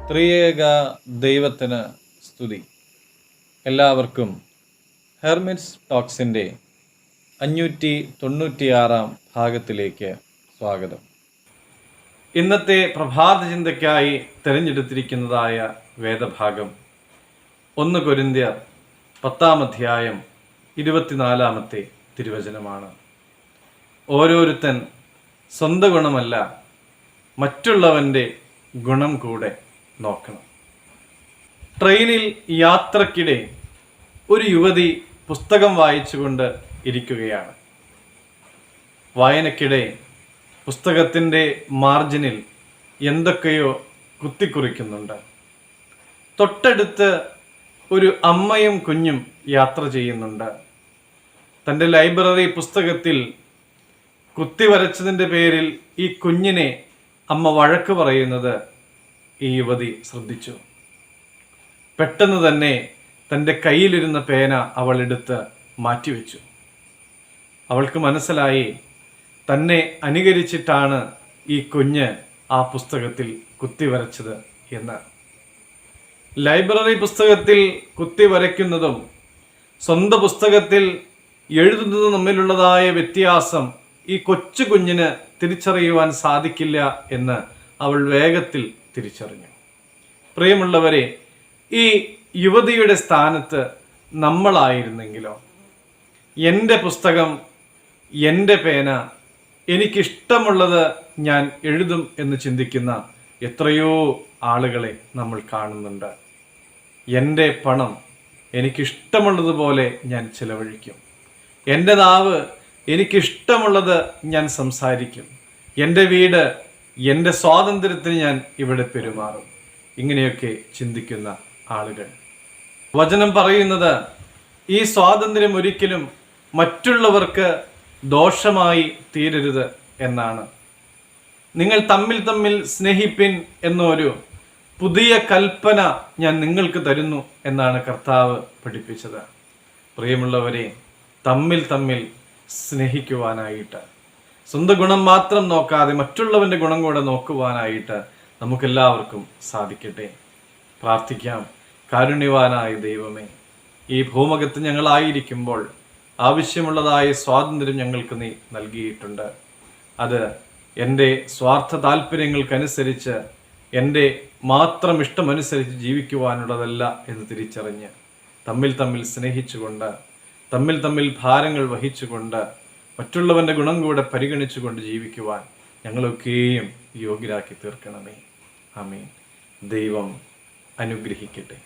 ത്രിയേക ദൈവത്തിന് സ്തുതി. എല്ലാവർക്കും ഹെർമിറ്റ്സ് ടോക്സിൻ്റെ 596 ഭാഗത്തിലേക്ക് സ്വാഗതം. ഇന്നത്തെ പ്രഭാത ചിന്തയ്ക്കായി തിരഞ്ഞെടുത്തിരിക്കുന്നതായ വേദഭാഗം 1 കൊരിന്ത്യർ 10 24 തിരുവചനമാണ്. ഓരോരുത്തൻ സ്വന്തം ഗുണമല്ല മറ്റുള്ളവൻ്റെ ഗുണം കൂടെ നോക്കണം. ട്രെയിനിൽ യാത്രക്കിടെ ഒരു യുവതി പുസ്തകം വായിച്ചുകൊണ്ട് ഇരിക്കുകയാണ്. വായനക്കിടെ പുസ്തകത്തിൻ്റെ മാർജിനിൽ എന്തൊക്കെയോ കുത്തിക്കുറിക്കുന്നുണ്ട്. തൊട്ടടുത്ത് ഒരു അമ്മയും കുഞ്ഞും യാത്ര ചെയ്യുന്നുണ്ട്. തൻ്റെ ലൈബ്രറി പുസ്തകത്തിൽ കുത്തിവരച്ചതിൻ്റെ പേരിൽ ഈ കുഞ്ഞിനെ അമ്മ വഴക്ക് പറയുന്നത് ഈ യുവതി ശ്രദ്ധിച്ചു. പെട്ടെന്ന് തന്നെ തൻ്റെ കയ്യിലിരുന്ന പേന അവൾ എടുത്ത് മാറ്റിവെച്ചു. അവൾക്ക് മനസ്സിലായി തന്നെ അനുകരിച്ചിട്ടാണ് ഈ കുഞ്ഞ് ആ പുസ്തകത്തിൽ കുത്തിവരച്ചത് എന്ന്. ലൈബ്രറി പുസ്തകത്തിൽ കുത്തിവരയ്ക്കുന്നതും സ്വന്തം പുസ്തകത്തിൽ എഴുതുന്നതും തമ്മിലുള്ളതായ വ്യത്യാസം ഈ കൊച്ചു കുഞ്ഞിന് തിരിച്ചറിയുവാൻ സാധിക്കില്ല എന്ന് അവൾ വേഗത്തിൽ തിരിച്ചറിഞ്ഞു. പ്രിയമുള്ളവരെ, ഈ യുവതിയുടെ സ്ഥാനത്ത് നമ്മളായിരുന്നെങ്കിലോ? എൻ്റെ പുസ്തകം, എൻ്റെ പേന, എനിക്കിഷ്ടമുള്ളത് ഞാൻ എഴുതും എന്ന് ചിന്തിക്കുന്ന എത്രയോ ആളുകളെ നമ്മൾ കാണുന്നുണ്ട്. എൻ്റെ പണം എനിക്കിഷ്ടമുള്ളതുപോലെ ഞാൻ ചിലവഴിക്കും. എൻ്റെ നാവ് എനിക്കിഷ്ടമുള്ളത് ഞാൻ സംസാരിക്കും. എൻ്റെ വീട്, എൻ്റെ സ്വാതന്ത്ര്യത്തിന് ഞാൻ ഇവിടെ പെരുമാറും. ഇങ്ങനെയൊക്കെ ചിന്തിക്കുന്ന ആളുകൾ. വചനം പറയുന്നത് ഈ സ്വാതന്ത്ര്യം ഒരിക്കലും മറ്റുള്ളവർക്ക് ദോഷമായി തീരരുത് എന്നാണ്. നിങ്ങൾ തമ്മിൽ തമ്മിൽ സ്നേഹിപ്പിൻ എന്നൊരു പുതിയ കൽപ്പന ഞാൻ നിങ്ങൾക്ക് തരുന്നു എന്നാണ് കർത്താവ് പഠിപ്പിച്ചത്. പ്രിയമുള്ളവരെ, തമ്മിൽ തമ്മിൽ സ്നേഹിക്കുവാനായിട്ട്, സ്വന്തം ഗുണം മാത്രം നോക്കാതെ മറ്റുള്ളവൻ്റെ ഗുണം കൂടെ നോക്കുവാനായിട്ട് നമുക്കെല്ലാവർക്കും സാധിക്കട്ടെ. പ്രാർത്ഥിക്കാം. കാരുണ്യവാനായ ദൈവമേ, ഈ ഭൂമുഖത്ത് ഞങ്ങളായിരിക്കുമ്പോൾ ആവശ്യമുള്ളതായ സ്വാതന്ത്ര്യം ഞങ്ങൾക്ക് നീ നൽകിയിട്ടുണ്ട്. അത് എൻ്റെ സ്വാർത്ഥ താല്പര്യങ്ങൾക്കനുസരിച്ച്, എൻ്റെ മാത്രം ഇഷ്ടമനുസരിച്ച് ജീവിക്കുവാനുള്ളതല്ല എന്ന് തിരിച്ചറിഞ്ഞ് തമ്മിൽ തമ്മിൽ സ്നേഹിച്ചുകൊണ്ട്, തമ്മിൽ തമ്മിൽ ഭാരങ്ങൾ വഹിച്ചുകൊണ്ട്, മറ്റുള്ളവൻ്റെ ഗുണം കൂടെ പരിഗണിച്ചുകൊണ്ട് ജീവിക്കുവാൻ ഞങ്ങളൊക്കെയും യോഗ്യരാക്കി തീർക്കണമേ. ആമേൻ. ദൈവം അനുഗ്രഹിക്കട്ടെ.